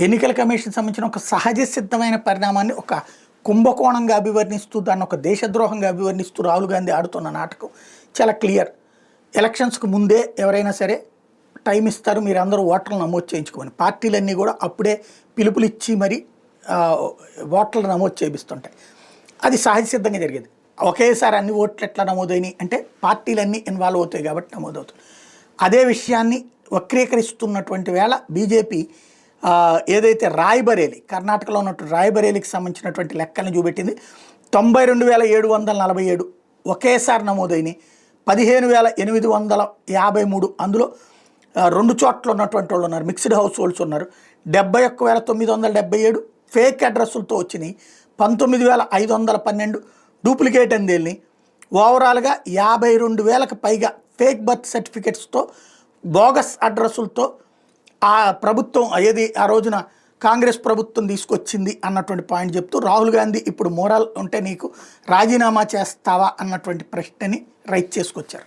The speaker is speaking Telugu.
ఎన్నికల కమిషన్ సంబంధించిన ఒక సహజ సిద్ధమైన పరిణామాన్ని ఒక కుంభకోణంగా అభివర్ణిస్తూ దాన్ని ఒక దేశద్రోహంగా అభివర్ణిస్తూ రాహుల్ గాంధీ ఆడుతున్న నాటకం చాలా క్లియర్. ఎలక్షన్స్కి ముందే ఎవరైనా సరే టైం ఇస్తారు, మీరు అందరూ ఓటర్లు నమోదు చేయించుకోమని. పార్టీలన్నీ కూడా అప్పుడే పిలుపులు ఇచ్చి మరి ఓటర్లు నమోదు చేయిస్తుంటాయి. అది సహజ సిద్ధంగా జరిగేది. ఒకేసారి అన్ని ఓట్లు ఎట్లా నమోదైనాయి అంటే పార్టీలన్నీ ఇన్వాల్వ్ అవుతాయి కాబట్టి నమోదవుతాయి. అదే విషయాన్ని వక్రీకరిస్తున్నటువంటి వేళ బీజేపీ ఏదైతే రాయ్బరేలీ, కర్ణాటకలో ఉన్నటువంటి రాయ్బరేలీకి సంబంధించినటువంటి లెక్కలను చూపెట్టింది. 92,747 ఒకేసారి నమోదైనవి. 15,853 అందులో 2 చోట్ల ఉన్నటువంటి వాళ్ళు ఉన్నారు, మిక్స్డ్ హౌస్ హోల్డ్స్ ఉన్నారు. 71,977 ఫేక్ అడ్రస్లతో వచ్చినాయి. 19,512 డూప్లికేట్ అని తేలినాయి. ఓవరాల్గా 52,000కి పైగా ఫేక్ బర్త్ సర్టిఫికెట్స్తో బోగస్ అడ్రస్లతో ఆ ప్రభుత్వం ఏది ఆ రోజున కాంగ్రెస్ ప్రభుత్వం తీసుకొచ్చింది అన్నటువంటి పాయింట్ చెప్తూ రాహుల్ గాంధీ ఇప్పుడు మోరల్ ఉంటే నీకు రాజీనామా చేస్తావా అన్నటువంటి ప్రశ్నని రైట్ చేసుకొచ్చారు.